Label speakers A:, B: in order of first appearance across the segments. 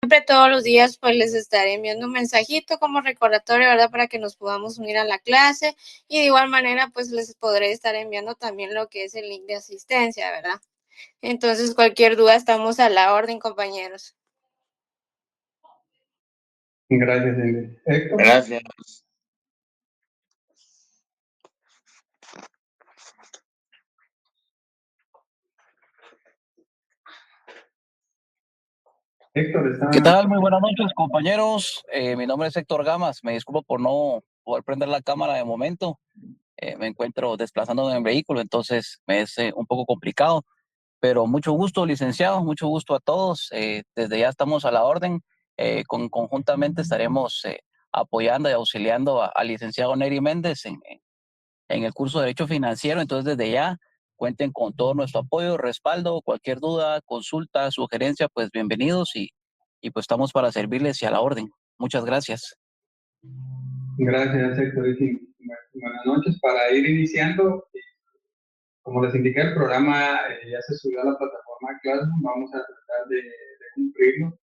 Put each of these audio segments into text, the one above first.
A: Siempre todos los días pues les estaré enviando un mensajito como recordatorio, ¿verdad? Para que nos podamos unir a la clase y de igual manera pues les podré estar enviando también lo que es el link de asistencia, ¿verdad? Entonces cualquier duda estamos a la orden, compañeros.
B: Gracias, Ingrid. Héctor.
C: Gracias.
B: Héctor,
D: ¿Qué tal? Muy buenas noches, compañeros. Mi nombre es Héctor Gamas. Me disculpo por no poder prender la cámara de momento. Me encuentro desplazándome en vehículo, entonces me es un poco complicado. Pero mucho gusto, licenciado, mucho gusto a todos. Desde ya estamos a la orden. Conjuntamente estaremos apoyando y auxiliando al licenciado Neri Méndez en el curso de Derecho Financiero. Entonces, desde ya cuenten con todo nuestro apoyo, respaldo, cualquier duda, consulta, sugerencia, pues bienvenidos y pues estamos para servirles y a la orden. Muchas gracias.
B: Gracias, Héctor. Buenas noches. Para ir iniciando, como les indiqué, el programa ya se subió a la plataforma Classroom. Vamos a tratar de cumplirlo.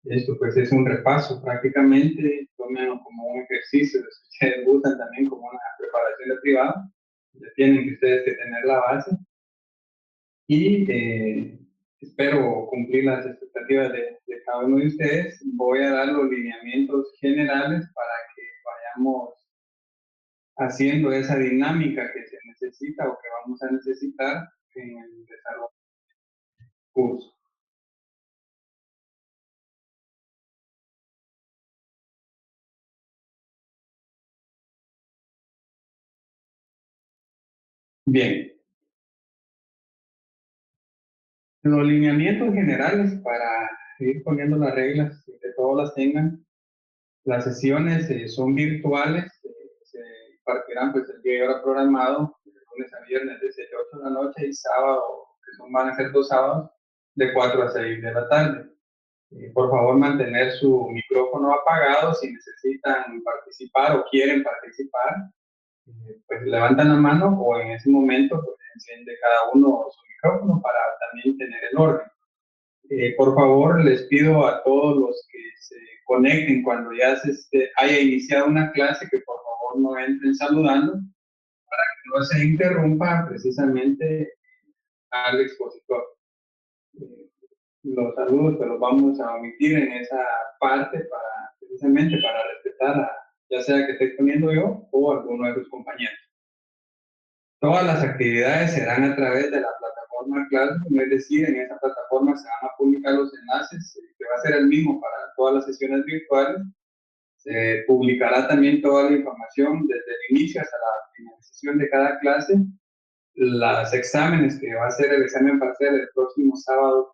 B: Esto pues es un repaso prácticamente, tómenlo como un ejercicio, si ustedes gustan también como una preparación de privado, ya tienen que ustedes que tener la base y espero cumplir las expectativas de cada uno de ustedes. Voy a dar los lineamientos generales para que vayamos haciendo esa dinámica que se necesita o que vamos a necesitar en el desarrollo del curso. Bien. Los lineamientos generales para ir poniendo las reglas, que todos las tengan. Las sesiones son virtuales, se impartirán pues el día y hora programado, de lunes a viernes de 7 a 8 de la noche y sábado, van a ser 2 sábados, de 4 a 6 de la tarde. Por favor, mantener su micrófono apagado. Si necesitan participar o quieren participar, pues levantan la mano o en ese momento pues, enciende cada uno su micrófono para también tener el orden. Por favor, les pido a todos los que se conecten cuando ya se haya iniciado una clase que por favor no entren saludando para que no se interrumpa precisamente al expositor. Los saludos te los vamos a omitir en esa parte precisamente para respetar ya sea que esté exponiendo yo o alguno de sus compañeros. Todas las actividades serán a través de la plataforma Classroom, es decir, en esa plataforma se van a publicar los enlaces, que va a ser el mismo para todas las sesiones virtuales. Se publicará también toda la información desde el inicio hasta la finalización de cada clase. Los exámenes, que va a ser el examen parcial el próximo sábado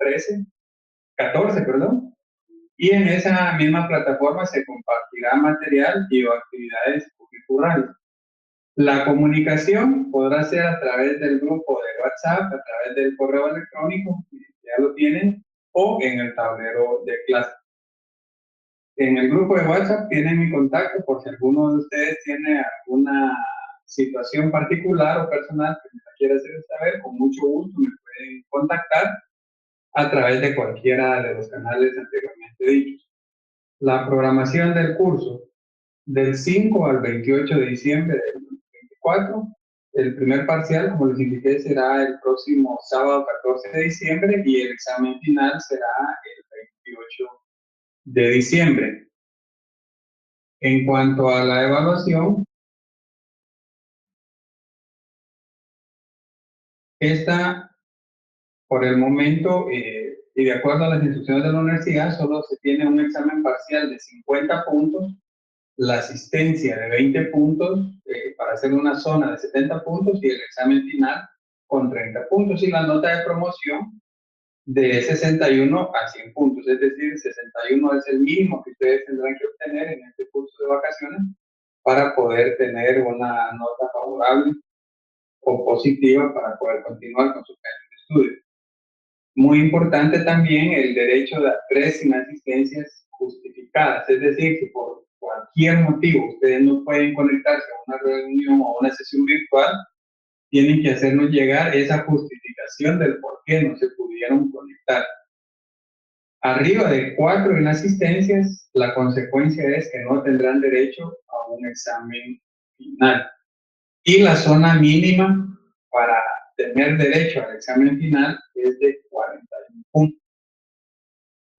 B: 14, perdón. Y en esa misma plataforma se compartirá material y actividades curriculares. La comunicación podrá ser a través del grupo de WhatsApp, a través del correo electrónico, ya lo tienen, o en el tablero de clase. En el grupo de WhatsApp tienen mi contacto por si alguno de ustedes tiene alguna situación particular o personal que me quiera hacer saber, con mucho gusto me pueden contactar a través de cualquiera de los canales anteriormente dichos. La programación del curso del 5 al 28 de diciembre del 24. El primer parcial, como les indiqué, será el próximo sábado 14 de diciembre y el examen final será el 28 de diciembre. En cuanto a la evaluación, esta, por el momento, y de acuerdo a las instrucciones de la universidad, solo se tiene un examen parcial de 50 puntos, la asistencia de 20 puntos para hacer una zona de 70 puntos y el examen final con 30 puntos y la nota de promoción de 61 a 100 puntos, es decir, 61 es el mínimo que ustedes tendrán que obtener en este curso de vacaciones para poder tener una nota favorable o positiva para poder continuar con su plan de estudio. Muy importante también el derecho de a 3 inasistencias justificadas, es decir, si por cualquier motivo ustedes no pueden conectarse a una reunión o a una sesión virtual, tienen que hacernos llegar esa justificación del por qué no se pudieron conectar. Arriba de 4 inasistencias, la consecuencia es que no tendrán derecho a un examen final. Y la zona mínima para tener derecho al examen final es de 41 puntos.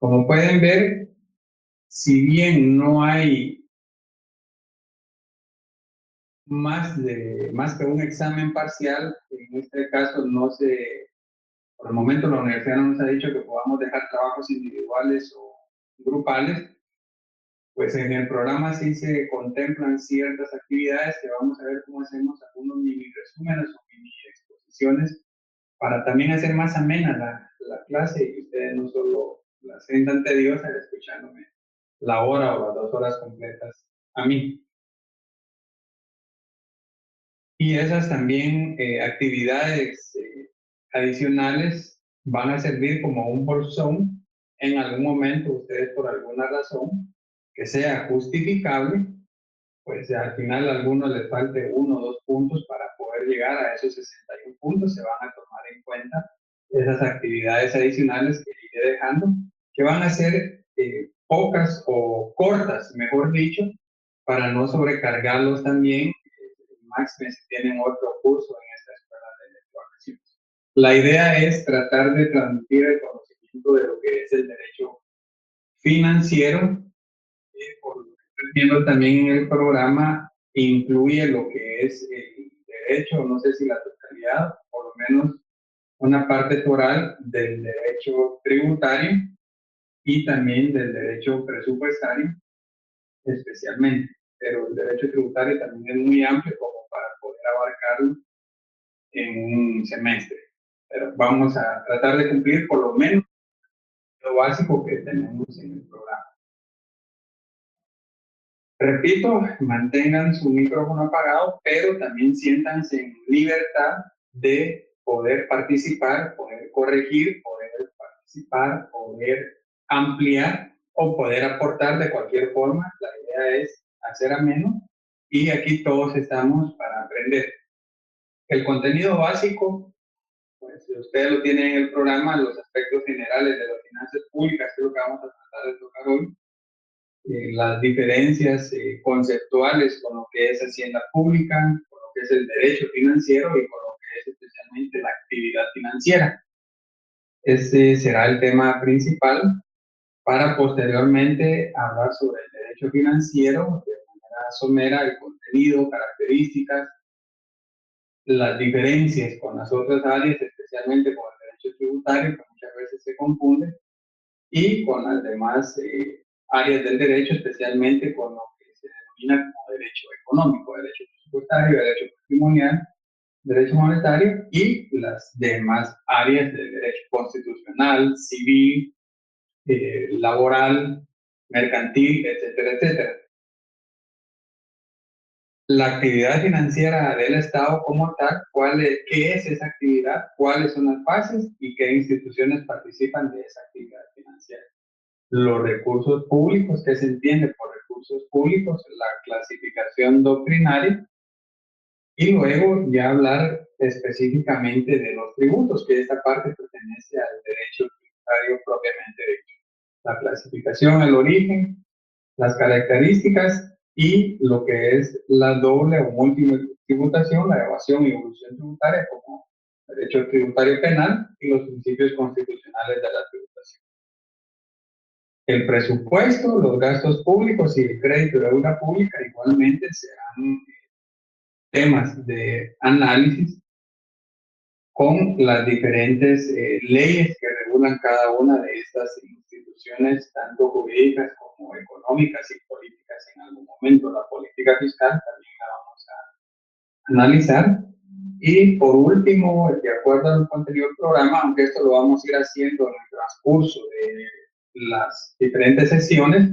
B: Como pueden ver, si bien no hay más que un examen parcial, en este caso por el momento la universidad no nos ha dicho que podamos dejar trabajos individuales o grupales, pues en el programa sí se contemplan ciertas actividades que vamos a ver cómo hacemos algunos mini resúmenes o mini exposiciones para también hacer más amena la clase y que ustedes no solo la sientan tediosa escuchándome la hora o las 2 horas completas a mí. Y esas también actividades adicionales van a servir como un bolsón en algún momento ustedes por alguna razón que sea justificable, pues al final a algunos les falte 1 o 2 puntos para poder llegar a esos 61 puntos, se van a tomar en cuenta esas actividades adicionales que iré dejando, que van a ser pocas o cortas, mejor dicho, para no sobrecargarlos también, máxime si tienen otro curso en esta escuela de evaluaciones. La idea es tratar de transmitir el conocimiento de lo que es el derecho financiero. Por lo que estoy viendo también en el programa, incluye lo que es el derecho, no sé si la totalidad, por lo menos una parte toral del derecho tributario y también del derecho presupuestario, especialmente. Pero el derecho tributario también es muy amplio como para poder abarcarlo en un semestre. Pero vamos a tratar de cumplir por lo menos lo básico que tenemos en el programa. Repito, mantengan su micrófono apagado, pero también siéntanse en libertad de poder participar, poder corregir, poder participar, poder ampliar o poder aportar de cualquier forma. La idea es hacer ameno y aquí todos estamos para aprender. El contenido básico, pues ustedes lo tienen en el programa, los aspectos generales de las finanzas públicas, que es lo que vamos a tratar de tocar hoy. Las diferencias conceptuales con lo que es hacienda pública, con lo que es el derecho financiero y con lo que es especialmente la actividad financiera. Este será el tema principal para posteriormente hablar sobre el derecho financiero de manera somera, el contenido, características, las diferencias con las otras áreas, especialmente con el derecho tributario, que muchas veces se confunde, y con las demás áreas del derecho, especialmente con lo que se denomina como derecho económico, derecho presupuestario, derecho patrimonial, derecho monetario y las demás áreas del derecho constitucional, civil, laboral, mercantil, etcétera, etcétera. La actividad financiera del Estado como tal, qué es esa actividad, cuáles son las fases y qué instituciones participan de esa actividad financiera. Los recursos públicos, ¿qué se entiende por recursos públicos? La clasificación doctrinaria y luego ya hablar específicamente de los tributos, que esta parte pertenece al derecho tributario propiamente dicho. La clasificación, el origen, las características y lo que es la doble o múltiple tributación, la evasión y evolución tributaria como derecho tributario penal y los principios constitucionales de la tributación. El presupuesto, los gastos públicos y el crédito de deuda pública igualmente serán temas de análisis con las diferentes leyes que regulan cada una de estas instituciones, tanto jurídicas como económicas y políticas en algún momento. La política fiscal también la vamos a analizar. Y por último, de acuerdo al anterior programa, aunque esto lo vamos a ir haciendo en el transcurso de las diferentes sesiones,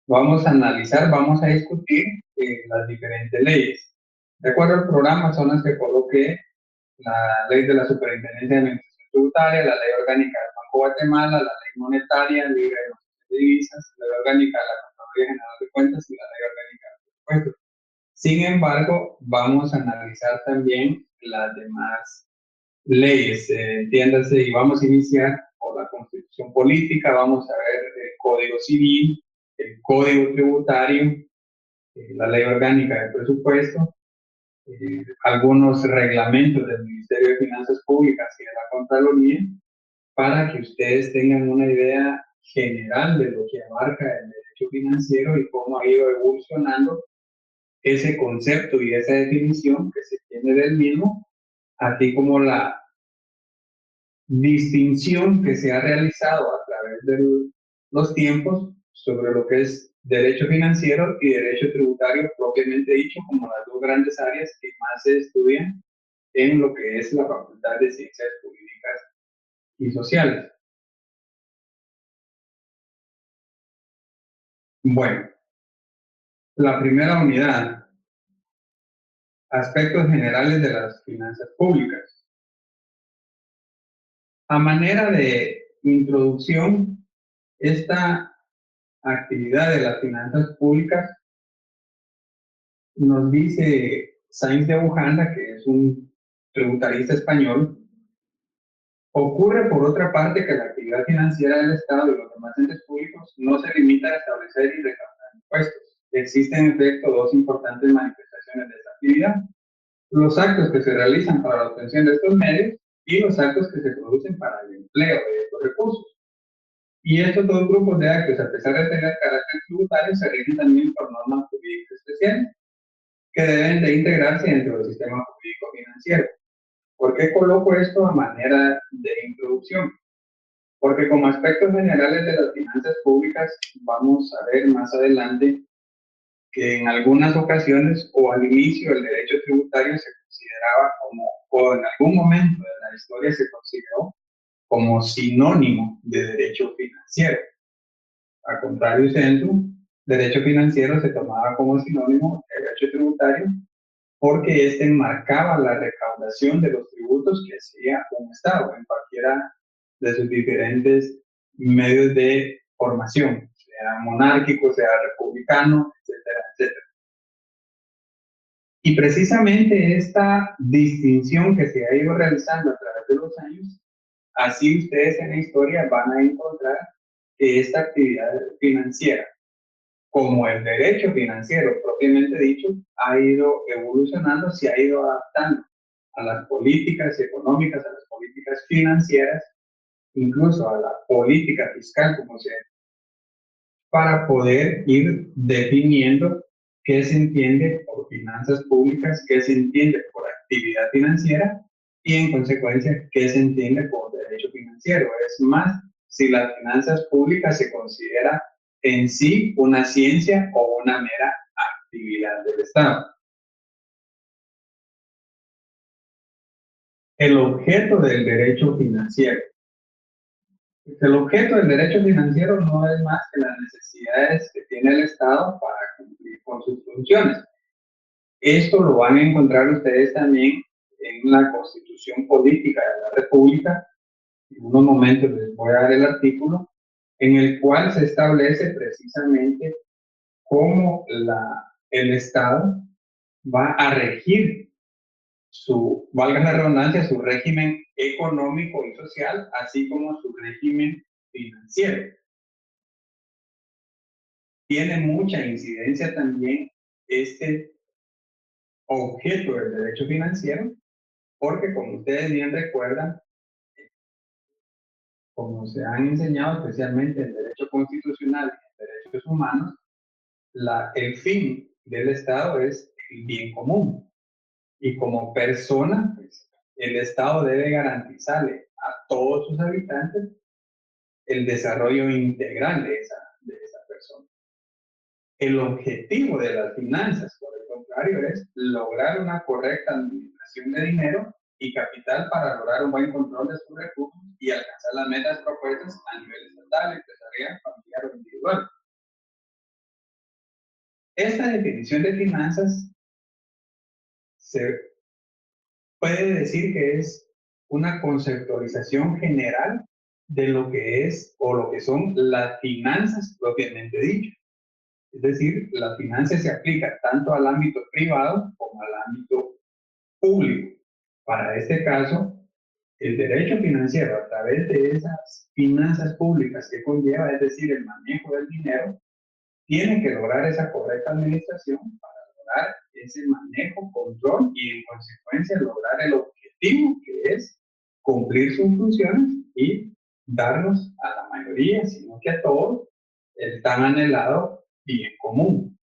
B: vamos a analizar, vamos a discutir las diferentes leyes. De acuerdo al programa, son las que coloqué: la ley de la Superintendencia de Administración Tributaria, la ley orgánica del Banco de Guatemala, la ley monetaria, libre de divisas, la ley orgánica de la Contraloría General de Cuentas y la ley orgánica del presupuesto. Sin embargo, vamos a analizar también las demás leyes, entiéndase, y vamos a iniciar o la constitución política, vamos a ver el código civil, el código tributario, la ley orgánica de presupuesto, algunos reglamentos del Ministerio de Finanzas Públicas y de la Contraloría, para que ustedes tengan una idea general de lo que abarca el derecho financiero y cómo ha ido evolucionando ese concepto y esa definición que se tiene del mismo, así como la distinción que se ha realizado a través de los tiempos sobre lo que es derecho financiero y derecho tributario propiamente dicho, como las dos grandes áreas que más se estudian en lo que es la Facultad de Ciencias Jurídicas y Sociales. Bueno, la primera unidad, aspectos generales de las finanzas públicas. A manera de introducción, esta actividad de las finanzas públicas nos dice Sainz de Bujanda, que es un tributarista español, ocurre por otra parte que la actividad financiera del Estado y los demás entes públicos no se limita a establecer y recaudar impuestos. Existen en efecto dos importantes manifestaciones de esta actividad: los actos que se realizan para la obtención de estos medios y los actos que se producen para el empleo de estos recursos. Y estos dos grupos de actos, a pesar de tener carácter tributario, se rigen también por normas jurídicas especiales que deben de integrarse dentro del sistema jurídico financiero. ¿Por qué coloco esto a manera de introducción? Porque como aspectos generales de las finanzas públicas vamos a ver más adelante que en algunas ocasiones o al inicio el derecho tributario se consideraba como, o en algún momento de la historia se consideró como sinónimo de derecho financiero. Al contrario, derecho financiero se tomaba como sinónimo de derecho tributario porque este enmarcaba la recaudación de los tributos que hacía un Estado en cualquiera de sus diferentes medios de formación, sea monárquico, sea republicano, etcétera, etcétera. Y precisamente esta distinción que se ha ido realizando a través de los años, así ustedes en la historia van a encontrar que esta actividad financiera, como el derecho financiero propiamente dicho, ha ido evolucionando, se ha ido adaptando a las políticas económicas, a las políticas financieras, incluso a la política fiscal, como se para poder ir definiendo qué se entiende por finanzas públicas, qué se entiende por actividad financiera y en consecuencia qué se entiende por derecho financiero. Es más, si las finanzas públicas se considera en sí una ciencia o una mera actividad del Estado. El objeto del derecho financiero. El objeto del derecho financiero no es más que las necesidades que tiene el Estado para cumplir con sus funciones. Esto lo van a encontrar ustedes también en la Constitución Política de la República. En unos momentos les voy a dar el artículo en el cual se establece precisamente cómo el Estado va a regir su, valga la redundancia, su régimen económico y social, así como su régimen financiero. Tiene mucha incidencia también este objeto del derecho financiero, porque como ustedes bien recuerdan, como se han enseñado especialmente en derecho constitucional y en derechos humanos, el fin del Estado es el bien común. Y como persona, pues, el Estado debe garantizarle a todos sus habitantes el desarrollo integral de esa persona. El objetivo de las finanzas, por el contrario, es lograr una correcta administración de dinero y capital para lograr un buen control de sus recursos y alcanzar las metas propuestas a nivel estatal, empresarial, familiar o individual. Esta definición de finanzas se puede decir que es una conceptualización general de lo que es o lo que son las finanzas propiamente dicho. Es decir, la finanza se aplica tanto al ámbito privado como al ámbito público. Para este caso, el derecho financiero a través de esas finanzas públicas que conlleva, es decir, el manejo del dinero, tiene que lograr esa correcta administración para lograr ese manejo, control y en consecuencia lograr el objetivo que es cumplir sus funciones y darnos a la mayoría, sino que a todos, el tan anhelado bien común.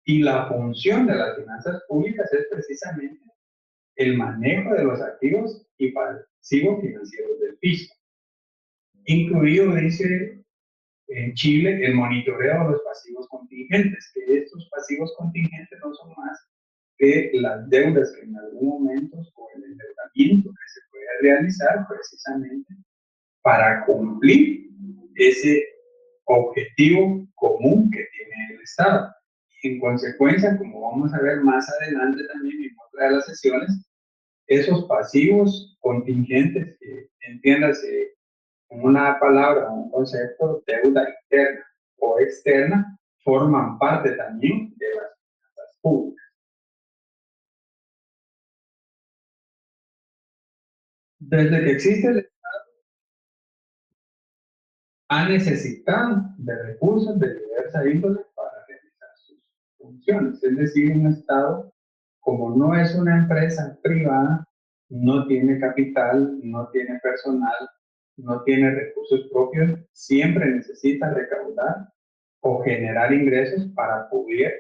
B: Y la función de las finanzas públicas es precisamente el manejo de los activos y pasivos financieros del fisco, incluido, dice en Chile, el monitoreo de los pasivos contingentes, que estos pasivos contingentes no son más que las deudas que en algún momento, con el endeudamiento que se puede realizar precisamente para cumplir ese objetivo común que tiene el Estado. En consecuencia, como vamos a ver más adelante también en otra de las sesiones, esos pasivos contingentes, entiéndase en una palabra o un concepto, deuda interna o externa, forman parte también de las finanzas públicas. Desde que existe el ha necesitado de recursos de diversa índole para realizar sus funciones. Es decir, un Estado, como no es una empresa privada, no tiene capital, no tiene personal, no tiene recursos propios, siempre necesita recaudar o generar ingresos para cumplir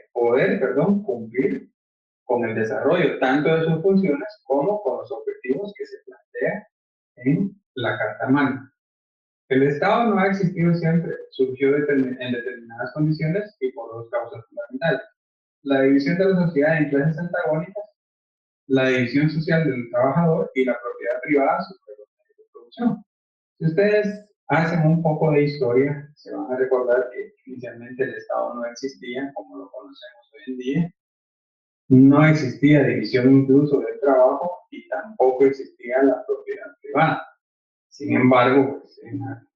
B: con el desarrollo tanto de sus funciones como con los objetivos que se plantea en la Carta Magna. El Estado no ha existido siempre, surgió en determinadas condiciones y por dos causas fundamentales. La división de la sociedad en clases antagónicas, la división social del trabajador y la propiedad privada sobre los medios de producción. Si ustedes hacen un poco de historia, se van a recordar que inicialmente el Estado no existía como lo conocemos hoy en día, no existía división incluso del trabajo y tampoco existía la propiedad privada. Sin embargo, pues, en la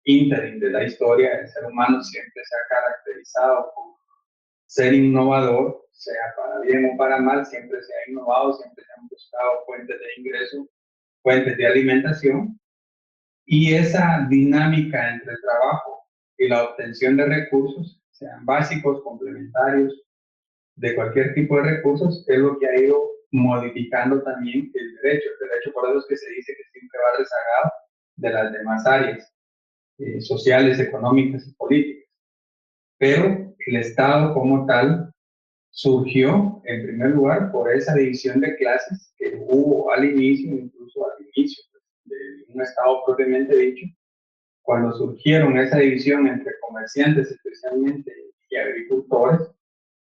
B: ínterin de la historia, el ser humano siempre se ha caracterizado por ser innovador, sea para bien o para mal, siempre se ha innovado, siempre se han buscado fuentes de ingreso, fuentes de alimentación, y esa dinámica entre el trabajo y la obtención de recursos, sean básicos, complementarios, de cualquier tipo de recursos, es lo que ha ido modificando también el derecho. El derecho, por eso es que se dice que siempre va rezagado de las demás áreas sociales, económicas y políticas. Pero el Estado como tal surgió, en primer lugar, por esa división de clases que hubo al inicio, incluso al inicio de un Estado propiamente dicho, cuando surgieron esa división entre comerciantes especialmente y agricultores,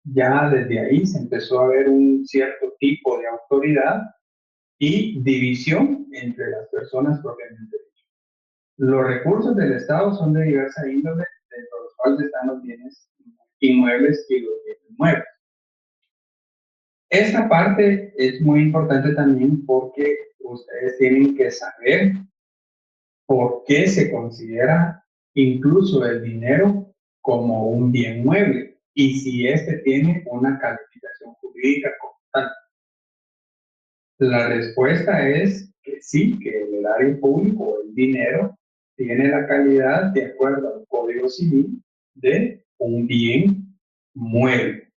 B: ya desde ahí se empezó a ver un cierto tipo de autoridad y división entre las personas propiamente dichas. Los recursos del Estado son de diversa índole, dentro de los cuales están los bienes inmuebles y los bienes muebles. Esta parte es muy importante también porque ustedes tienen que saber por qué se considera incluso el dinero como un bien mueble y si este tiene una calificación jurídica como tal. La respuesta es que sí, que el erario público o el dinero tiene la calidad, de acuerdo al Código Civil, de un bien mueble.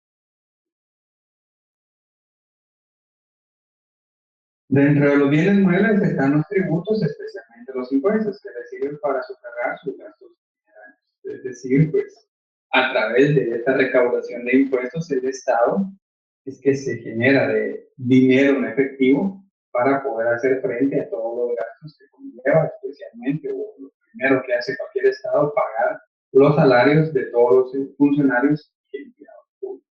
B: Dentro de los bienes muebles están los tributos, especialmente los impuestos, que les sirven para sufragar sus gastos generales. Es decir, pues a través de esta recaudación de impuestos, el Estado es que se genera de dinero en efectivo para poder hacer frente a todos los gastos que conlleva, especialmente, o lo primero que hace cualquier Estado, pagar los salarios de todos los funcionarios y empleados públicos.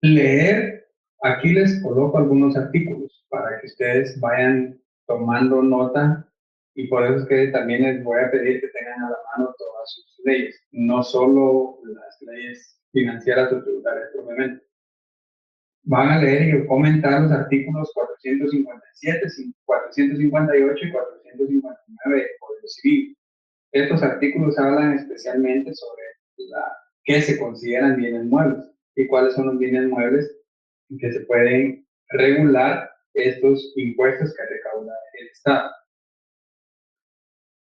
B: Leer, aquí les coloco algunos artículos para que ustedes vayan tomando nota y por eso es que también les voy a pedir que tengan a la mano todas sus leyes, no solo las leyes financieras o tributarias propiamente. Van a leer y comentar los artículos 457, 458 y 459 del Código Civil. Estos artículos hablan especialmente sobre qué se consideran bienes muebles y cuáles son los bienes muebles que se pueden regular estos impuestos que recauda el Estado.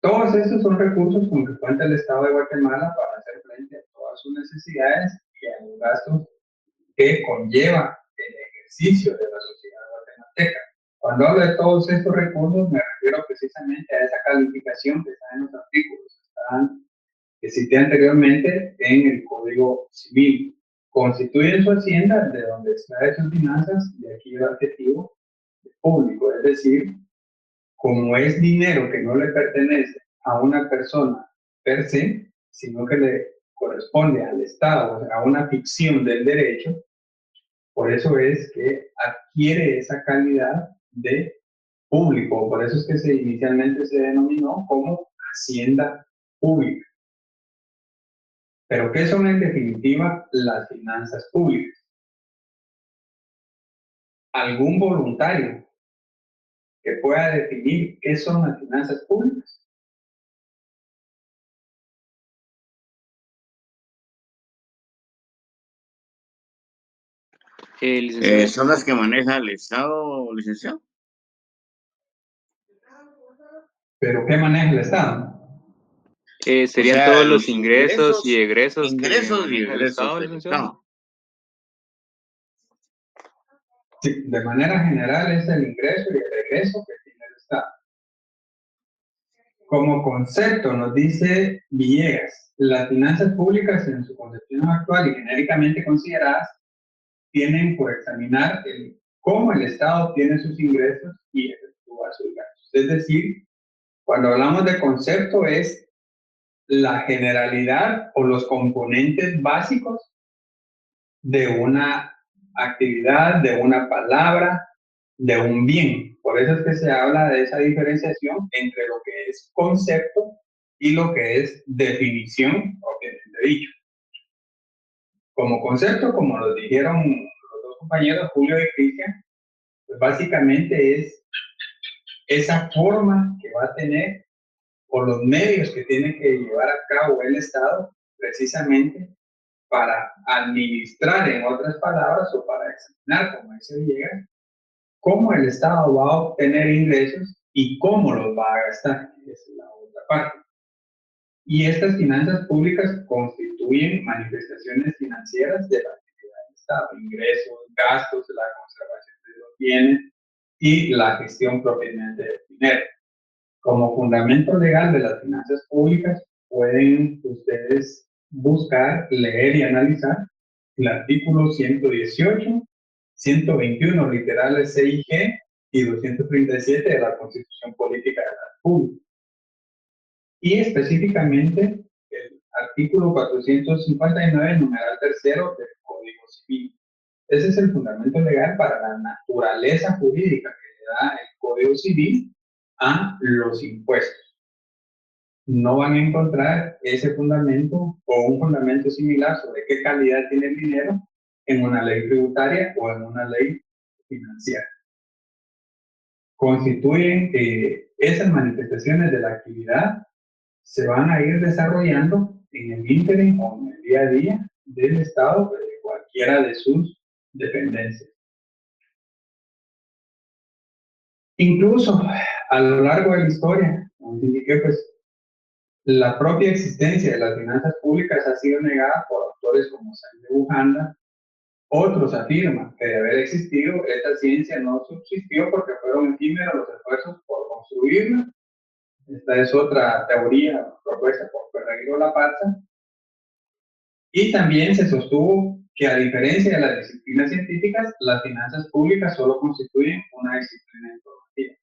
B: Todos estos son recursos con que cuenta el Estado de Guatemala para hacer frente a todas sus necesidades y a los gastos que conlleva el ejercicio de la sociedad guatemalteca. Cuando hablo de todos estos recursos, me refiero precisamente a esa calificación que está en los artículos que cité anteriormente en el Código Civil. Constituyen su hacienda de donde extrae sus finanzas, y aquí el adjetivo público, es decir, como es dinero que no le pertenece a una persona per se, sino que le corresponde al Estado, o sea, a una ficción del derecho, por eso es que adquiere esa calidad de público, por eso es que inicialmente se denominó como hacienda pública. Pero ¿qué son en definitiva las finanzas públicas? ¿Algún voluntario que pueda definir qué son las finanzas públicas?
C: ¿Son las que maneja el Estado, licenciado?
B: ¿Pero qué maneja el Estado?
E: Serían todos los ingresos y egresos que
C: ingresos y
E: maneja el
C: egresos
E: Estado,
C: del
E: licenciado.
C: Estado.
B: Sí, de manera general es el ingreso y el egreso que tiene el Estado. Como concepto, nos dice Villegas, las finanzas públicas en su concepción actual y genéricamente consideradas tienen por examinar cómo el Estado obtiene sus ingresos y efectúa sus gastos. Es decir, cuando hablamos de concepto es la generalidad o los componentes básicos de una actividad, de una palabra, de un bien. Por eso es que se habla de esa diferenciación entre lo que es concepto y lo que es definición propiamente dicho. Como concepto, como lo dijeron los dos compañeros, Julio y Cristian, pues básicamente es esa forma que va a tener o los medios que tiene que llevar a cabo el Estado precisamente para administrar, en otras palabras, o para examinar, como dice Villegas, cómo el Estado va a obtener ingresos y cómo los va a gastar. Esa es la otra parte. Y estas finanzas públicas constituyen manifestaciones financieras de la actividad del Estado, ingresos, gastos, la conservación de los bienes y la gestión propiamente del dinero. Como fundamento legal de las finanzas públicas, pueden ustedes buscar, leer y analizar el artículo 118, 121 literales C y G y 237 de la Constitución Política de la República. Y específicamente el artículo 459, numeral tercero del Código Civil. Ese es el fundamento legal para la naturaleza jurídica que le da el Código Civil a los impuestos. No van a encontrar ese fundamento o un fundamento similar sobre qué calidad tiene el dinero en una ley tributaria o en una ley financiera. Constituyen esas manifestaciones de la actividad se van a ir desarrollando en el ínterin o en el día a día del Estado, de cualquiera de sus dependencias. Incluso a lo largo de la historia, como indiqué, pues la propia existencia de las finanzas públicas ha sido negada por autores como Sainz de Bujanda. Otros afirman que de haber existido, esta ciencia no subsistió porque fueron efímeros los esfuerzos por construirla. Esta es otra teoría propuesta por Ferreiro Lapazza. Y también se sostuvo que, a diferencia de las disciplinas científicas, las finanzas públicas solo constituyen una disciplina informativa.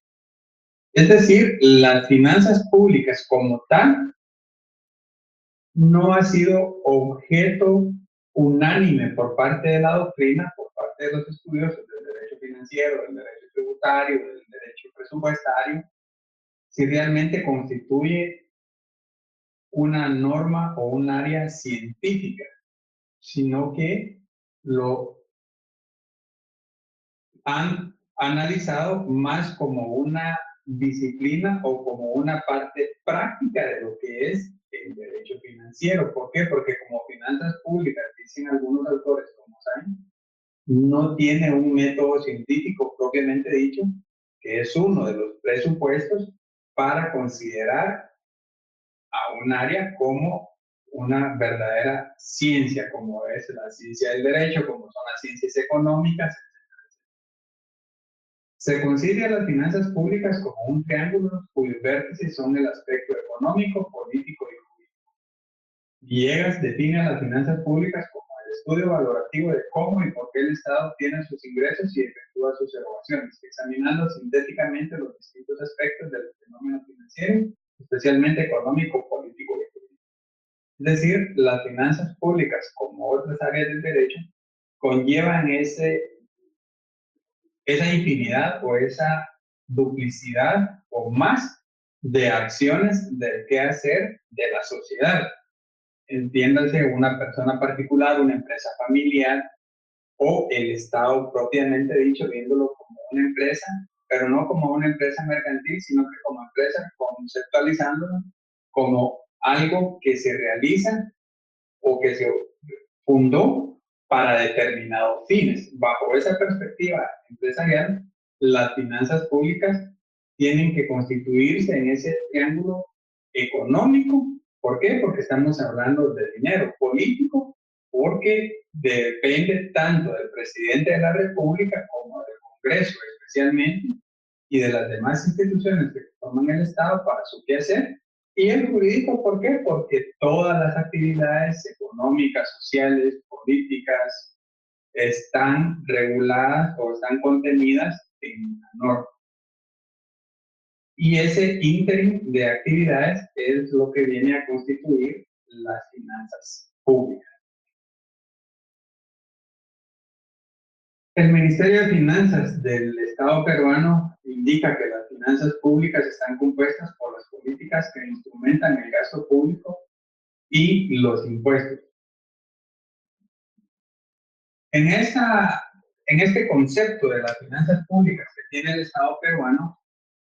B: Es decir, las finanzas públicas como tal no ha sido objeto unánime por parte de la doctrina, por parte de los estudiosos del derecho financiero, del derecho tributario, del derecho presupuestario, si realmente constituye una norma o un área científica, sino que lo han analizado más como una disciplina o como una parte práctica de lo que es el derecho financiero. ¿Por qué? Porque como finanzas públicas, dicen algunos autores como Sainz, no tiene un método científico propiamente dicho, que es uno de los presupuestos para considerar a un área como una verdadera ciencia, como es la ciencia del derecho, como son las ciencias económicas. Se considera las finanzas públicas como un triángulo cuyos vértices son el aspecto económico, político y jurídico. Villegas define a las finanzas públicas como el estudio valorativo de cómo y por qué el Estado tiene sus ingresos y efectúa sus erogaciones, examinando sintéticamente los distintos aspectos del fenómeno financiero, especialmente económico, político y jurídico. Es decir, las finanzas públicas, como otras áreas del derecho, conllevan esa infinidad o esa duplicidad o más de acciones del quehacer de la sociedad. Entiéndase una persona particular, una empresa familiar o el Estado propiamente dicho, viéndolo como una empresa, pero no como una empresa mercantil, sino que como empresa, conceptualizándolo como algo que se realiza o que se fundó para determinados fines. Bajo esa perspectiva empresarial, las finanzas públicas tienen que constituirse en ese triángulo económico. ¿Por qué? Porque estamos hablando de dinero político, porque depende tanto del presidente de la República como del Congreso especialmente y de las demás instituciones que forman el Estado para su quehacer. Y el jurídico, ¿por qué? Porque todas las actividades económicas, sociales, políticas, están reguladas o están contenidas en la norma. Y ese ínterin de actividades es lo que viene a constituir las finanzas públicas. El Ministerio de Finanzas del Estado peruano indica que las finanzas públicas están compuestas por las políticas que instrumentan el gasto público y los impuestos. En este concepto de las finanzas públicas que tiene el Estado peruano,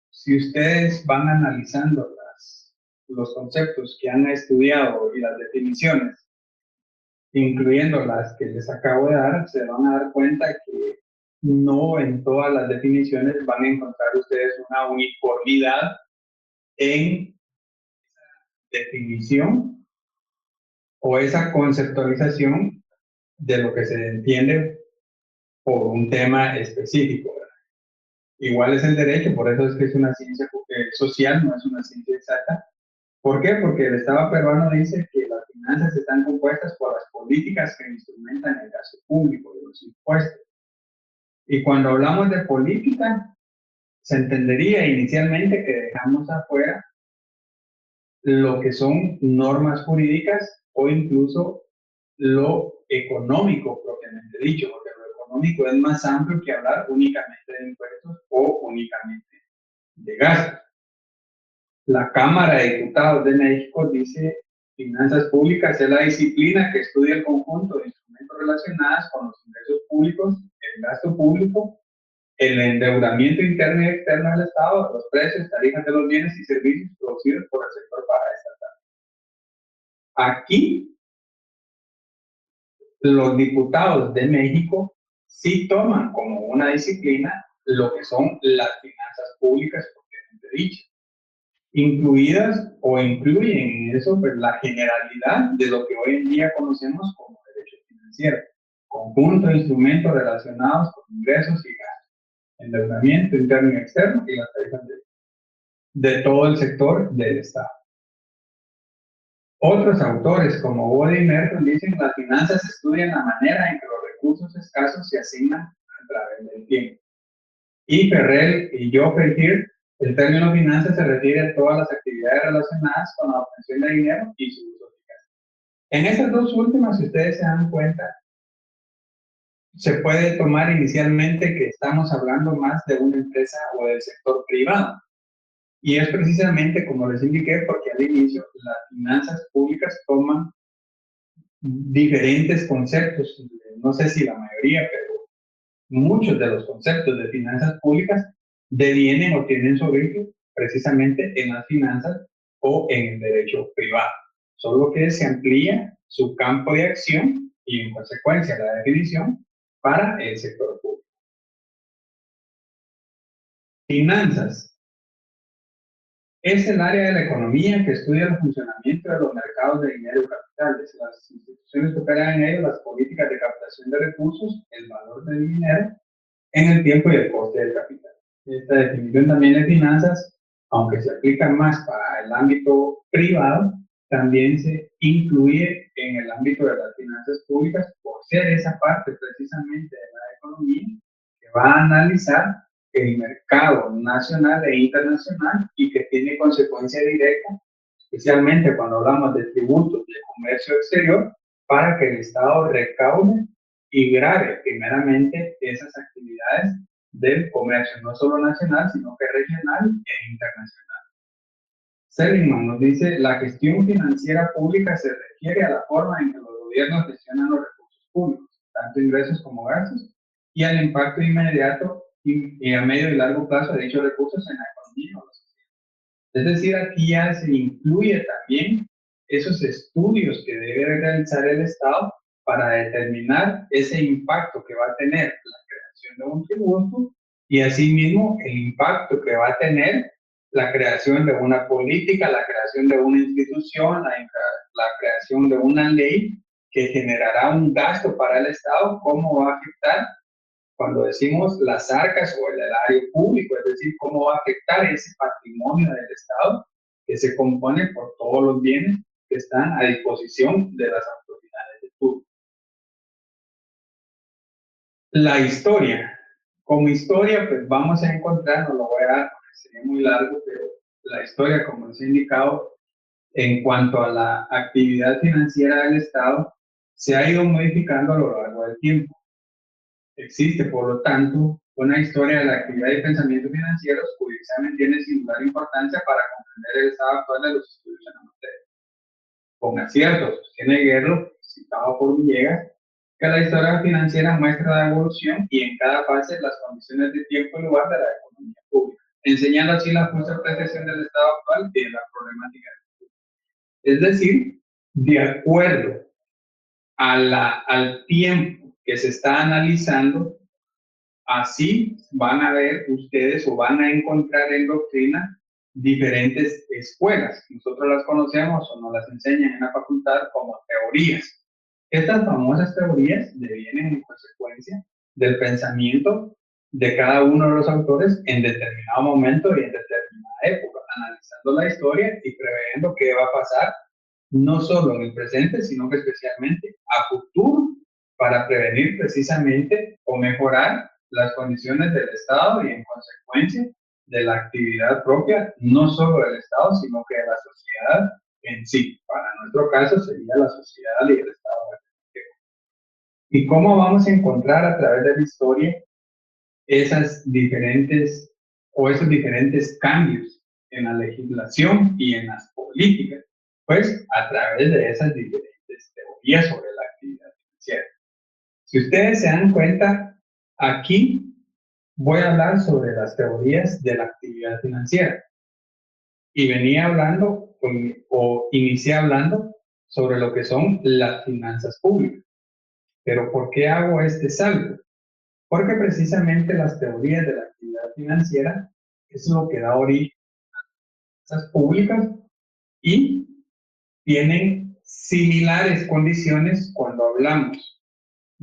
B: si ustedes van analizando los conceptos que han estudiado y las definiciones, incluyendo las que les acabo de dar, se van a dar cuenta que no en todas las definiciones van a encontrar ustedes una uniformidad en definición o esa conceptualización de lo que se entiende por un tema específico, ¿verdad? Igual es el derecho, por eso es que es una ciencia social, no es una ciencia exacta. ¿Por qué? Porque el Estado peruano dice que las finanzas están compuestas por las políticas que instrumentan el gasto público y los impuestos. Y cuando hablamos de política, se entendería inicialmente que dejamos afuera lo que son normas jurídicas o incluso lo económico propiamente dicho, porque lo económico es más amplio que hablar únicamente de impuestos o únicamente de gastos. La Cámara de Diputados de México dice: finanzas públicas es la disciplina que estudia el conjunto de instrumentos relacionados con los ingresos públicos, el gasto público, el endeudamiento interno y externo del Estado, los precios, tarifas de los bienes y servicios producidos por el sector paraestatal. Aquí, los diputados de México sí toman como una disciplina lo que son las finanzas públicas propiamente dichas, incluidas o incluyen en eso pues, la generalidad de lo que hoy en día conocemos como derecho financiero, conjunto de instrumentos relacionados con ingresos y gastos, endeudamiento interno y externo y las tarifas de todo el sector del Estado. Otros autores, como Bode y Merton, dicen que las finanzas estudian la manera en que los recursos escasos se asignan a través del tiempo. Y Ferrell y Joffrey Hird, el término finanzas se refiere a todas las actividades relacionadas con la obtención de dinero y su uso eficaz. En estas dos últimas, si ustedes se dan cuenta, se puede tomar inicialmente que estamos hablando más de una empresa o del sector privado. Y es precisamente, como les indiqué, porque al inicio las finanzas públicas toman diferentes conceptos, no sé si la mayoría, pero muchos de los conceptos de finanzas públicas devienen o tienen su origen precisamente en las finanzas o en el derecho privado, solo que se amplía su campo de acción y en consecuencia la definición para el sector público. Finanzas. Es el área de la economía que estudia el funcionamiento de los mercados de dinero y capitales, las instituciones que operan en ellos, las políticas de captación de recursos, el valor del dinero en el tiempo y el coste del capital. Esta definición también de finanzas, aunque se aplica más para el ámbito privado, también se incluye en el ámbito de las finanzas públicas por ser esa parte precisamente de la economía que va a analizar el mercado nacional e internacional y que tiene consecuencia directa, especialmente cuando hablamos de tributos de comercio exterior, para que el Estado recaude y grave primeramente esas actividades del comercio, no solo nacional, sino que regional e internacional. Seligman nos dice, la gestión financiera pública se refiere a la forma en que los gobiernos gestionan los recursos públicos, tanto ingresos como gastos, y al impacto inmediato y a medio y largo plazo de dichos recursos en la economía o la sociedad. Es decir, aquí ya se incluye también esos estudios que debe realizar el Estado para determinar ese impacto que va a tener la creación de un tributo y asimismo el impacto que va a tener la creación de una política, la creación de una institución, la creación de una ley que generará un gasto para el Estado, cómo va a afectar cuando decimos las arcas o el erario público, es decir, cómo va a afectar ese patrimonio del Estado que se compone por todos los bienes que están a disposición de las autoridades de turno. La historia. Como historia, pues vamos a encontrar, no lo voy a dar porque sería muy largo, pero la historia, como les he indicado, en cuanto a la actividad financiera del Estado, se ha ido modificando a lo largo del tiempo. Existe, por lo tanto, una historia de la actividad y pensamiento financieros cuyo examen tiene singular importancia para comprender el estado actual de los estudios en la materia. Con acierto, sostiene Guerrero, citado por Villegas, que la historia financiera muestra la evolución y en cada fase las condiciones de tiempo y lugar de la economía pública, enseñando así la justa apreciación del estado actual y de la problemática. Es decir, de acuerdo al tiempo que se está analizando, así van a ver ustedes o van a encontrar en doctrina diferentes escuelas. Nosotros las conocemos o nos las enseñan en la facultad como teorías. Estas famosas teorías devienen en consecuencia del pensamiento de cada uno de los autores en determinado momento y en determinada época, analizando la historia y preveyendo qué va a pasar, no solo en el presente, sino que especialmente a futuro, para prevenir precisamente o mejorar las condiciones del Estado y en consecuencia de la actividad propia, no solo del Estado, sino que de la sociedad en sí. Para nuestro caso sería la sociedad y el Estado. ¿Y cómo vamos a encontrar a través de la historia esas diferentes o esos diferentes cambios en la legislación y en las políticas? Pues a través de esas diferentes teorías sobre la actividad financiera. Si ustedes se dan cuenta, aquí voy a hablar sobre las teorías de la actividad financiera. Y venía hablando o inicié hablando sobre lo que son las finanzas públicas. Pero ¿por qué hago este salto? Porque precisamente las teorías de la actividad financiera es lo que da origen a las finanzas públicas y tienen similares condiciones cuando hablamos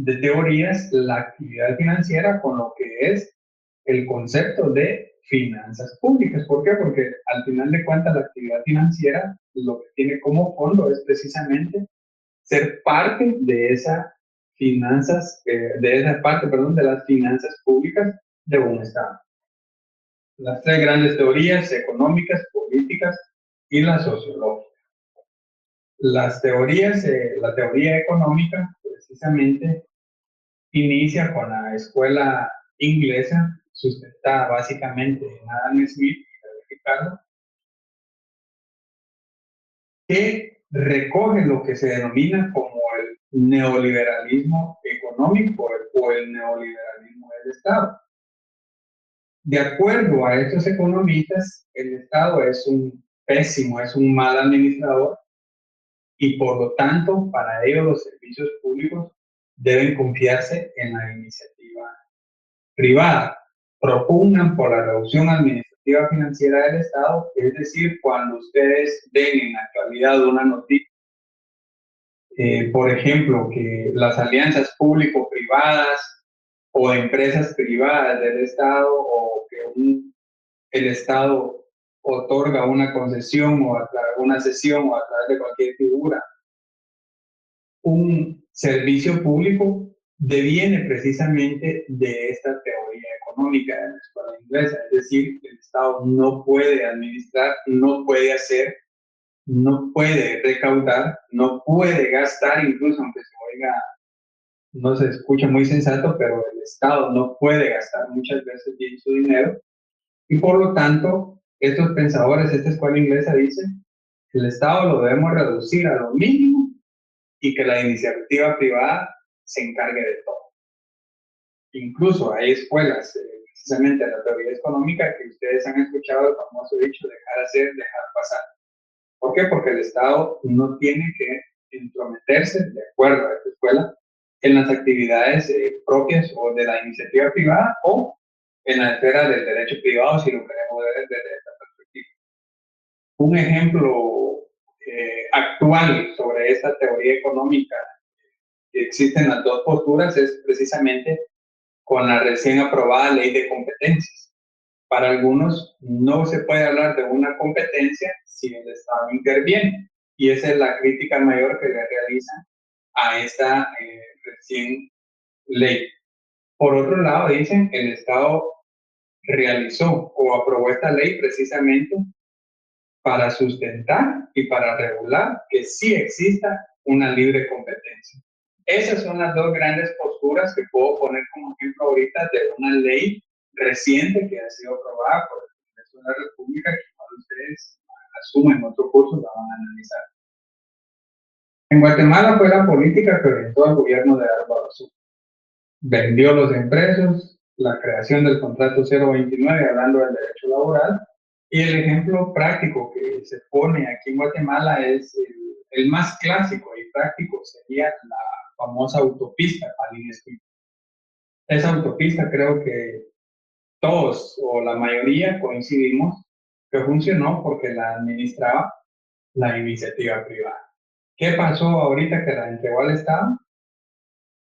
B: de teorías, la actividad financiera con lo que es el concepto de finanzas públicas. ¿Por qué? Porque al final de cuentas la actividad financiera lo que tiene como fondo es precisamente ser parte de esa finanzas, de esa parte, perdón, de las finanzas públicas de un Estado. Las tres grandes teorías económicas, políticas y la sociológica. Las teorías, la teoría económica precisamente inicia con la escuela inglesa, sustentada básicamente en Adam Smith y Ricardo, que recoge lo que se denomina como el neoliberalismo económico o el neoliberalismo del Estado. De acuerdo a estos economistas, el Estado es un pésimo, es un mal administrador y por lo tanto para ellos los servicios públicos deben confiarse en la iniciativa privada. Propugnan por la reducción administrativa financiera del Estado, es decir, cuando ustedes ven en la actualidad una noticia, por ejemplo, que las alianzas público-privadas o empresas privadas del Estado, o que el Estado otorga una concesión o una cesión o a través de cualquier figura, un servicio público, deviene precisamente de esta teoría económica de la escuela inglesa. Es decir, el Estado no puede administrar, no puede hacer, no puede recaudar, no puede gastar, incluso aunque se oiga, no se escucha muy sensato, pero el Estado no puede gastar muchas veces bien su dinero. Y por lo tanto, estos pensadores, esta escuela inglesa dice, el Estado lo debemos reducir a lo mínimo y que la iniciativa privada se encargue de todo. Incluso hay escuelas, precisamente de la teoría económica, que ustedes han escuchado el famoso dicho, dejar hacer, dejar pasar. ¿Por qué? Porque el Estado no tiene que entrometerse, de acuerdo a esta escuela, en las actividades propias o de la iniciativa privada o en la esfera del derecho privado, si lo queremos ver desde esta perspectiva. Un ejemplo actual sobre esta teoría económica, que existen las dos posturas, es precisamente con la recién aprobada ley de competencias. Para algunos no se puede hablar de una competencia si el Estado interviene, y esa es la crítica mayor que le realizan a esta recién ley. Por otro lado, dicen, el Estado realizó o aprobó esta ley precisamente para sustentar y para regular que sí exista una libre competencia. Esas son las dos grandes posturas que puedo poner como ejemplo ahorita de una ley reciente que ha sido aprobada por el Congreso de la República, que cuando ustedes asumen otro curso la van a analizar. En Guatemala fue la política que orientó al gobierno de Álvaro Sucre. Vendió los empresarios, la creación del contrato 029, hablando del derecho laboral, y el ejemplo práctico que se pone aquí en Guatemala es el más clásico y práctico, sería la famosa autopista Palín-Esquina. Esa autopista creo que todos o la mayoría coincidimos que funcionó porque la administraba la iniciativa privada. ¿Qué pasó ahorita que la entregó al Estado?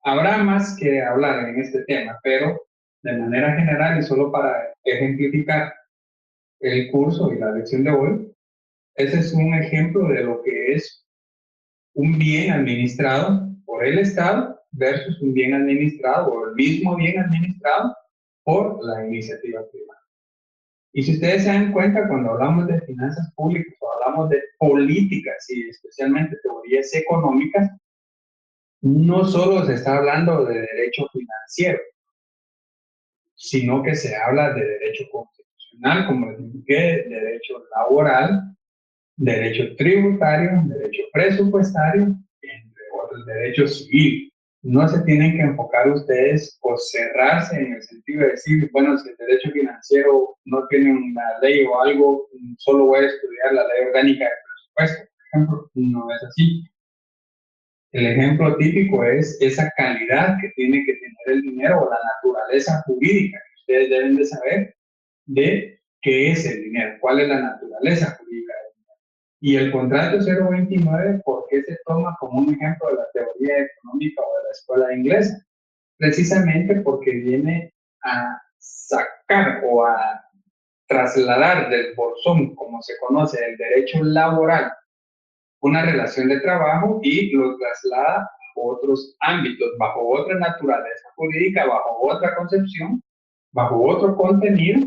B: Habrá más que hablar en este tema, pero de manera general y solo para ejemplificar el curso y la lección de hoy, ese es un ejemplo de lo que es un bien administrado por el Estado versus un bien administrado o el mismo bien administrado por la iniciativa privada. Y si ustedes se dan cuenta, cuando hablamos de finanzas públicas o hablamos de políticas y especialmente teorías económicas, no solo se está hablando de derecho financiero, sino que se habla de derecho constitucional, como les indiqué, de derecho laboral, derecho tributario, derecho presupuestario, entre otros derechos civiles. No se tienen que enfocar ustedes o cerrarse en el sentido de decir, bueno, si el derecho financiero no tiene una ley o algo, solo voy a estudiar la ley orgánica de presupuesto, por ejemplo. No es así. El ejemplo típico es esa calidad que tiene que tener el dinero o la naturaleza jurídica que ustedes deben de saber de qué es el dinero, cuál es la naturaleza jurídica del dinero. Y el contrato 029, ¿por qué se toma como un ejemplo de la teoría económica o de la escuela inglesa? Precisamente porque viene a sacar o a trasladar del bolsón, como se conoce, el derecho laboral, una relación de trabajo y lo traslada a otros ámbitos, bajo otra naturaleza jurídica, bajo otra concepción, bajo otro contenido,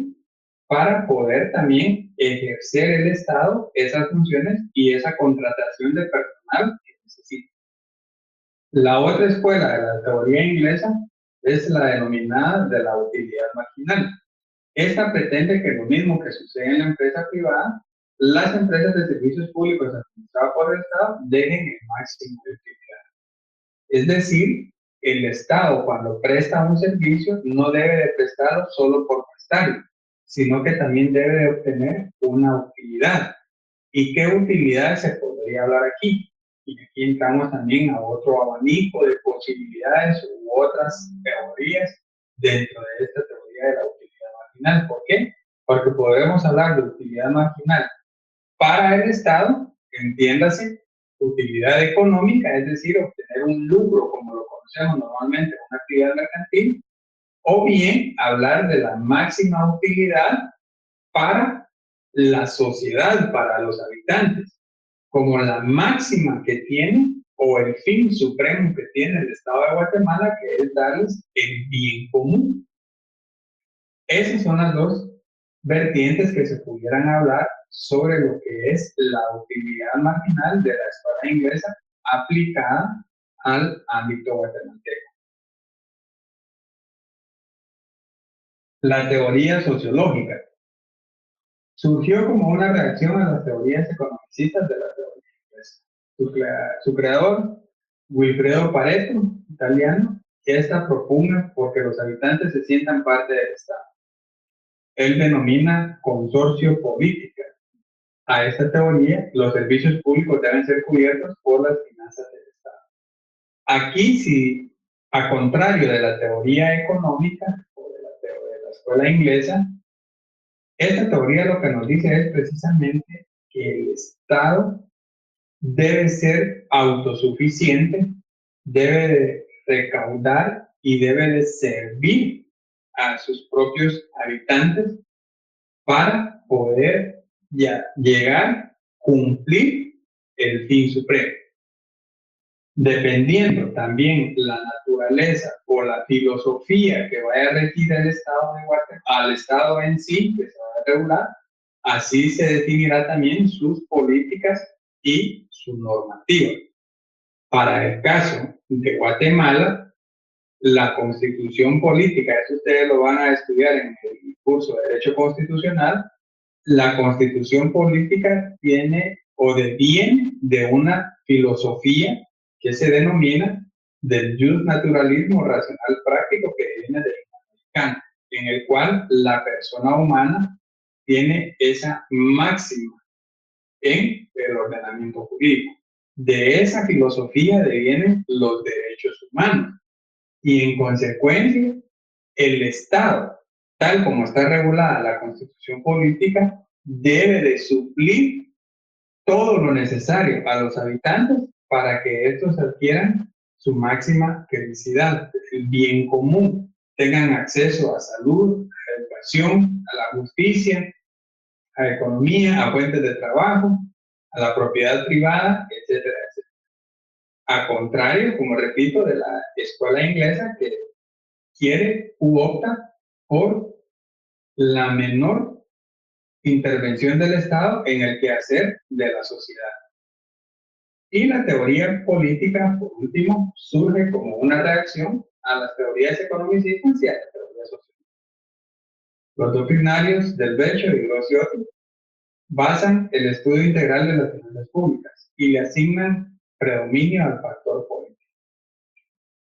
B: para poder también ejercer el Estado esas funciones y esa contratación de personal que necesita. La otra escuela de la teoría inglesa es la denominada de la utilidad marginal. Esta pretende que lo mismo que sucede en la empresa privada, las empresas de servicios públicos administradas por el Estado dejen el máximo de utilidad. Es decir, el Estado, cuando presta un servicio, no debe de prestarlo solo por prestarlo, sino que también debe de obtener una utilidad. ¿Y qué utilidad se podría hablar aquí? Y aquí entramos también a otro abanico de posibilidades u otras teorías dentro de esta teoría de la utilidad marginal. ¿Por qué? Porque podemos hablar de utilidad marginal para el Estado, entiéndase, utilidad económica, es decir, obtener un lucro como lo conocemos normalmente en una actividad mercantil, o bien hablar de la máxima utilidad para la sociedad, para los habitantes, como la máxima que tiene o el fin supremo que tiene el Estado de Guatemala, que es darles el bien común. Esas son las dos vertientes que se pudieran hablar sobre lo que es la utilidad marginal de la escuela inglesa aplicada al ámbito guatemalteco. La teoría sociológica surgió como una reacción a las teorías economicistas de la teoría inglesa. Su creador, Wilfredo Pareto, italiano, esta propugna porque los habitantes se sientan parte del Estado. Él denomina consorcio política. A esta teoría, los servicios públicos deben ser cubiertos por las finanzas del Estado. Aquí, si a contrario de la teoría económica o de la escuela inglesa, esta teoría lo que nos dice es precisamente que el Estado debe ser autosuficiente, debe de recaudar y debe de servir a sus propios habitantes para poder llegar, cumplir el fin supremo. Dependiendo también la naturaleza o la filosofía que vaya a regir el Estado de Guatemala, al Estado en sí, que se va a regular, así se definirá también sus políticas y su normativa. Para el caso de Guatemala, la constitución política, eso ustedes lo van a estudiar en el curso de Derecho Constitucional, la constitución política tiene o deviene de una filosofía que se denomina del justnaturalismo racional práctico que viene del Kant, en el cual la persona humana tiene esa máxima en el ordenamiento jurídico. De esa filosofía devienen los derechos humanos y en consecuencia el Estado, tal como está regulada la constitución política, debe de suplir todo lo necesario a los habitantes para que estos adquieran su máxima felicidad, el bien común, tengan acceso a salud, a educación, a la justicia, a economía, a fuentes de trabajo, a la propiedad privada, etcétera, etcétera. A contrario, como repito, de la escuela inglesa que quiere u opta por la menor intervención del Estado en el quehacer de la sociedad. Y la teoría política, por último, surge como una reacción a las teorías economicistas y a la teoría social. Los doctrinarios del Becher y Grosciotti basan el estudio integral de las finanzas públicas y le asignan predominio al factor político.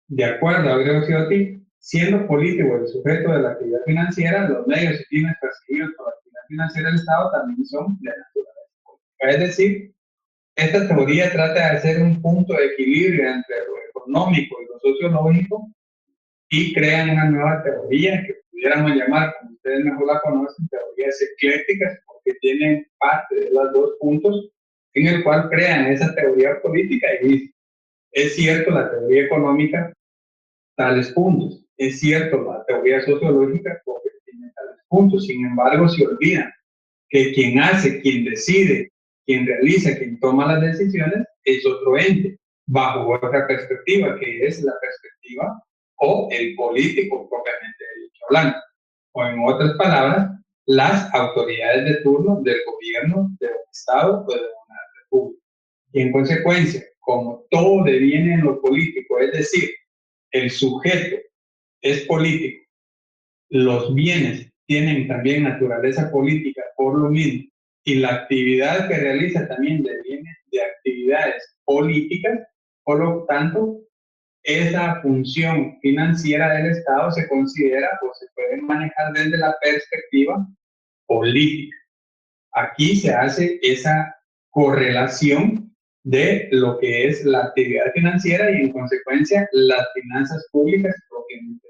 B: De acuerdo a Grosciotti, siendo político el sujeto de la actividad financiera, los medios y fines perseguidos por la actividad financiera del Estado también son de naturaleza política. Es decir, esta teoría trata de hacer un punto de equilibrio entre lo económico y lo sociológico y crean una nueva teoría que pudiéramos llamar, como ustedes mejor la conocen, teorías eclécticas, porque tienen parte de los dos puntos en el cual crean esa teoría política y dicen, es cierto la teoría económica, tales puntos, es cierto la teoría sociológica, porque tiene tales puntos, sin embargo se olvidan que quien hace, quien decide, quien realiza, quien toma las decisiones es otro ente, bajo otra perspectiva, que es la perspectiva o el político propiamente dicho hablando. O en otras palabras, las autoridades de turno del gobierno, de un Estado o de una república. Y en consecuencia, como todo deviene en lo político, es decir, el sujeto es político, los bienes tienen también naturaleza política por lo mismo, y la actividad que realiza también deviene de actividades políticas, por lo tanto, esa función financiera del Estado se considera o se puede manejar desde la perspectiva política. Aquí se hace esa correlación de lo que es la actividad financiera y en consecuencia las finanzas públicas propiamente.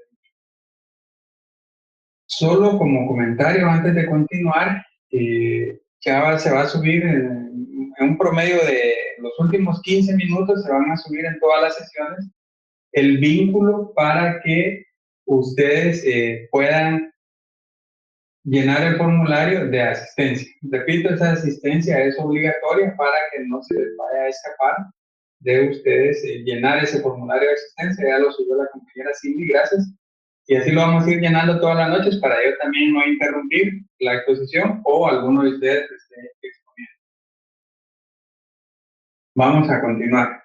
B: Solo como comentario antes de continuar, ya se va a subir en un promedio de los últimos 15 minutos, se van a subir en todas las sesiones el vínculo para que ustedes puedan llenar el formulario de asistencia. Repito, esa asistencia es obligatoria para que no se les vaya a escapar de ustedes llenar ese formulario de asistencia. Ya lo subió la compañera Cindy, gracias. Y así lo vamos a ir llenando todas las noches para yo también no interrumpir la exposición o alguno de ustedes que esté exponiendo. Vamos a continuar.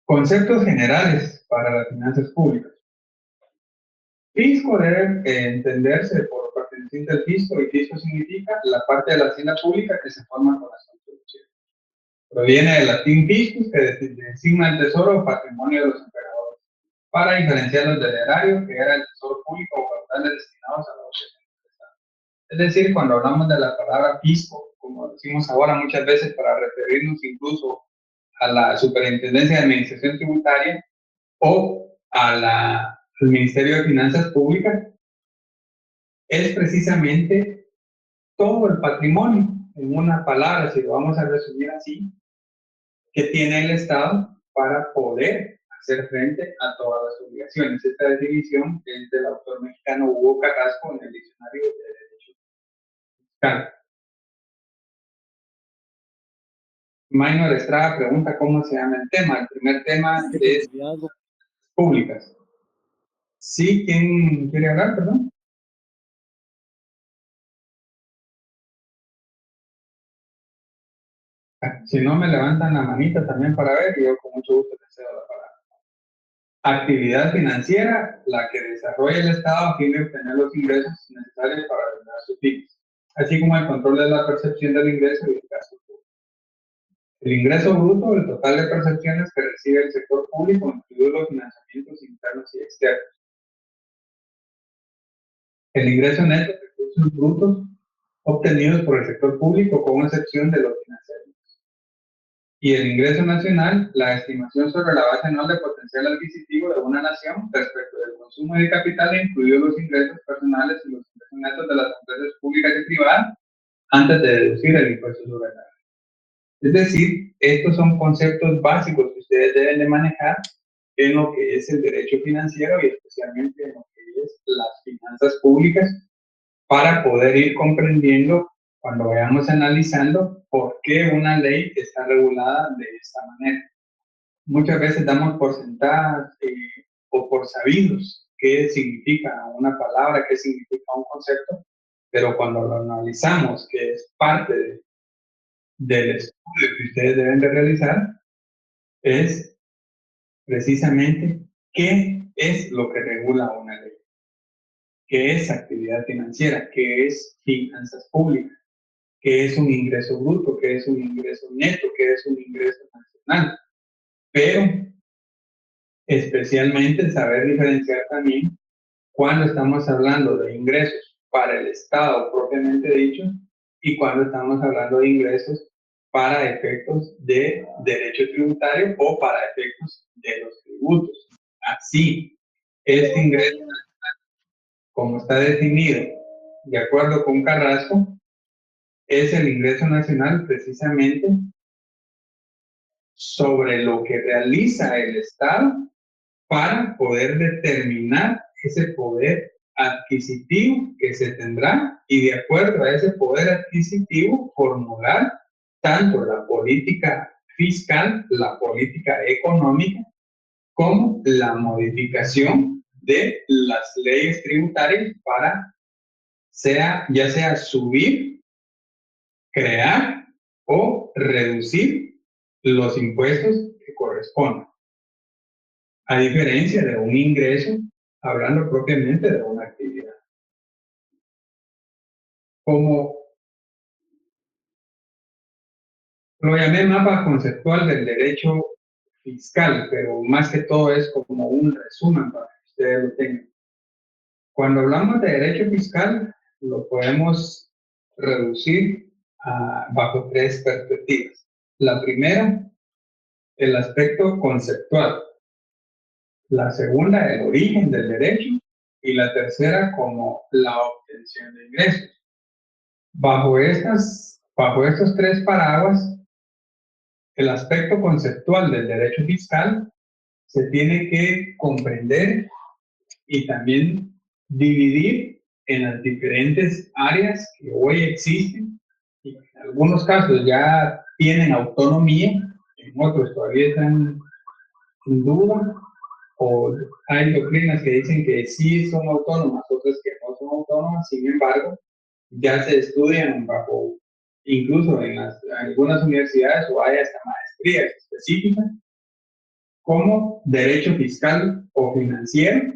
B: Conceptos generales para las finanzas públicas. Fisco debe entenderse por perteneciente al fisco, y fisco significa la parte de la hacienda pública que se forma con las contribuciones. Proviene del latín fiscus, que designa el tesoro o patrimonio de los emperadores, para diferenciarlos del erario, que era el tesoro público o capitales destinados a la obtención del Estado. Es decir, cuando hablamos de la palabra fisco, como decimos ahora muchas veces para referirnos incluso a la Superintendencia de Administración Tributaria o al Ministerio de Finanzas Públicas, es precisamente todo el patrimonio, en una palabra, si lo vamos a resumir así, que tiene el Estado para poder hacer frente a todas las obligaciones. Esta definición es del autor mexicano Hugo Carrasco en el Diccionario de Derecho Fiscal. Maynor Estrada pregunta cómo se llama el tema. El primer tema es públicas. ¿Sí? ¿Quién quiere hablar, perdón? Si no, me levantan la manita también para ver y yo con mucho gusto les cedo la palabra. Actividad financiera, la que desarrolla el Estado a fin de obtener los ingresos necesarios para realizar sus fines, así como el control de la percepción del ingreso y el gasto público. El ingreso bruto, el total de percepciones que recibe el sector público, incluidos los financiamientos internos y externos. El ingreso neto, recursos brutos obtenidos por el sector público, con excepción de los financiamientos. Y el ingreso nacional, la estimación sobre la base anual de potencial adquisitivo de una nación respecto del consumo de capital, incluidos los ingresos personales y los ingresos netos de las empresas públicas y privadas, antes de deducir el impuesto sobre la renta. Es decir, estos son conceptos básicos que ustedes deben de manejar en lo que es el derecho financiero y especialmente en lo que es las finanzas públicas, para poder ir comprendiendo cuando vayamos analizando por qué una ley está regulada de esta manera. Muchas veces damos por sentadas o por sabidos qué significa una palabra, qué significa un concepto, pero cuando lo analizamos, que es parte del estudio que ustedes deben de realizar, es precisamente qué es lo que regula una ley, qué es actividad financiera, qué es finanzas públicas, qué es un ingreso bruto, qué es un ingreso neto, qué es un ingreso nacional. Pero especialmente saber diferenciar también cuando estamos hablando de ingresos para el Estado propiamente dicho y cuando estamos hablando de ingresos para efectos de derecho tributario o para efectos de los tributos. Así, este ingreso, como está definido de acuerdo con Carrasco, es el ingreso nacional precisamente sobre lo que realiza el Estado para poder determinar ese poder adquisitivo que se tendrá y de acuerdo a ese poder adquisitivo formular tanto la política fiscal, la política económica, como la modificación de las leyes tributarias para ya sea subir, crear o reducir los impuestos que correspondan. A diferencia de un ingreso, hablando propiamente de una actividad. Como lo llamé mapa conceptual del derecho fiscal, pero más que todo es como un resumen para que ustedes lo tengan. Cuando hablamos de derecho fiscal, lo podemos reducir bajo tres perspectivas. La primera, el aspecto conceptual. La segunda, el origen del derecho. Y la tercera, como la obtención de ingresos. Bajo estos tres paraguas, el aspecto conceptual del derecho fiscal se tiene que comprender y también dividir en las diferentes áreas que hoy existen y en algunos casos ya tienen autonomía, en otros todavía están en duda, o hay doctrinas que dicen que sí son autónomas, otras que no son autónomas. Sin embargo, ya se estudian bajo, incluso en algunas universidades, o hay hasta maestrías específicas, como derecho fiscal o financiero,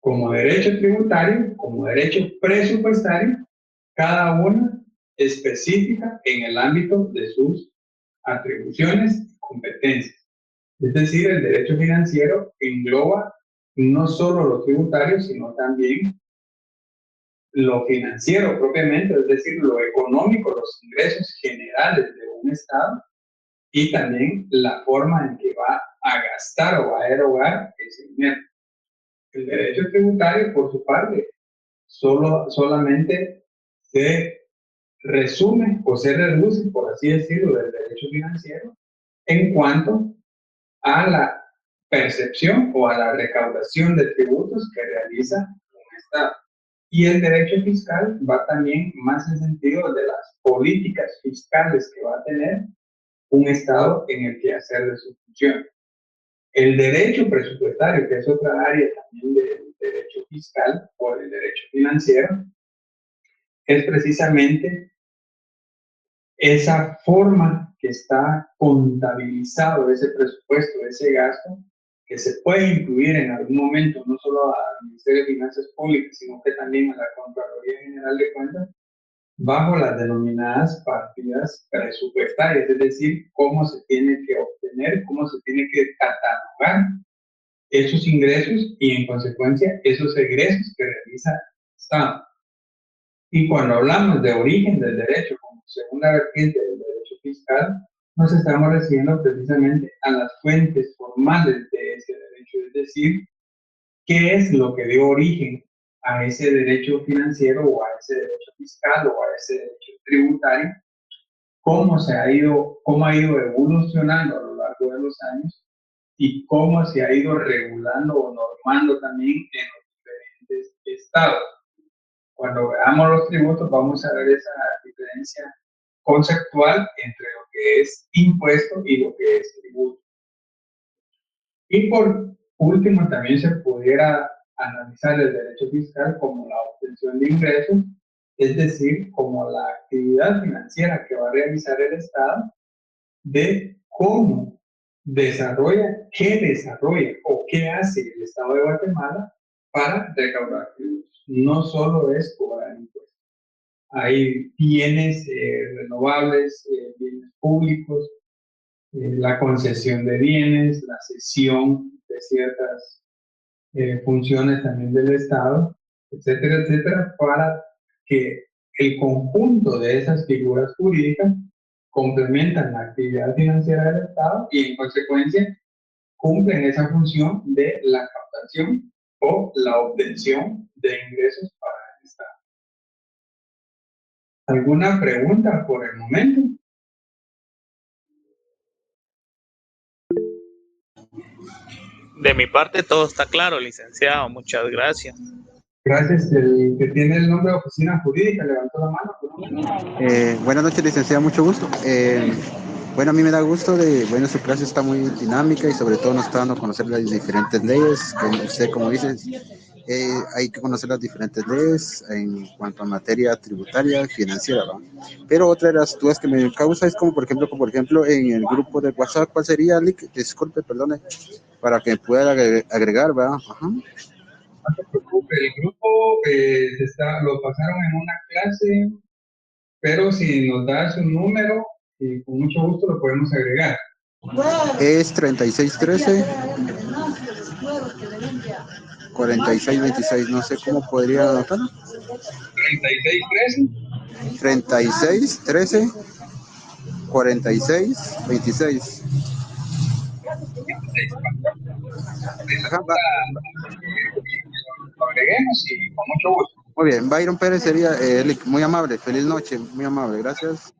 B: como derecho tributario, como derecho presupuestario, cada una específica en el ámbito de sus atribuciones y competencias. Es decir, el derecho financiero engloba no solo lo tributario, sino también lo financiero propiamente, es decir, lo económico, los ingresos generales de un Estado, y también la forma en que va a gastar o va a erogar ese dinero. El derecho tributario, por su parte, solamente se resume o se reduce, por así decirlo, del derecho financiero en cuanto a la percepción o a la recaudación de tributos que realiza un Estado. Y el derecho fiscal va también más en sentido de las políticas fiscales que va a tener un Estado en el que hacer de su función. El derecho presupuestario, que es otra área también del derecho fiscal o del derecho financiero, es precisamente esa forma que está contabilizado ese presupuesto, ese gasto, que se puede incluir en algún momento no solo al Ministerio de Finanzas Públicas, sino que también a la Contraloría General de Cuentas, bajo las denominadas partidas presupuestarias, es decir, cómo se tiene que obtener, cómo se tiene que catalogar esos ingresos y, en consecuencia, esos egresos que realiza el Estado. Y cuando hablamos de origen del derecho como segunda vertiente del derecho fiscal, nos estamos refiriendo precisamente a las fuentes formales de ese derecho, es decir, qué es lo que dio origen a ese derecho financiero o a ese derecho fiscal o a ese derecho tributario, cómo ha ido evolucionando a lo largo de los años y cómo se ha ido regulando o normando también en los diferentes estados. Cuando veamos los tributos vamos a ver esa diferencia conceptual entre lo que es impuesto y lo que es tributo. Y por último, también se pudiera analizar el derecho fiscal como la obtención de ingresos, es decir, como la actividad financiera que va a realizar el Estado, de cómo qué desarrolla o qué hace el Estado de Guatemala para recaudar tributos. No solo es cobrar impuestos. Hay bienes renovables, bienes públicos, la concesión de bienes, la cesión de ciertas funciones también del Estado, etcétera, etcétera, para que el conjunto de esas figuras jurídicas complementan la actividad financiera del Estado y, en consecuencia, cumplen esa función de la captación o la obtención de ingresos para el Estado. ¿Alguna pregunta por el momento?
F: De mi parte todo está claro, licenciado. Muchas gracias.
B: Gracias. El que tiene el nombre de oficina jurídica levantó la mano.
G: Buenas noches, licenciada, mucho gusto. Bueno, a mí me da gusto su clase está muy dinámica y sobre todo nos está dando a conocer las diferentes leyes, que usted, como dice, hay que conocer las diferentes leyes en cuanto a materia tributaria y financiera, ¿no? Pero otra de las dudas que me causa es como, por ejemplo, en el grupo de WhatsApp, ¿cuál sería el link? Disculpe, perdone, para que pueda agregar, ¿verdad? Ajá.
B: No se preocupe, el grupo lo pasaron en una clase, pero si nos da su número, y con mucho gusto lo podemos agregar.
G: Es 3613 4626, no sé cómo podría anotarlo.
B: 3613.
G: 3613 4626. Ajá,
B: Lo agreguemos y con mucho gusto.
G: muy bien, Byron Pérez sería muy amable, feliz noche, muy amable, gracias.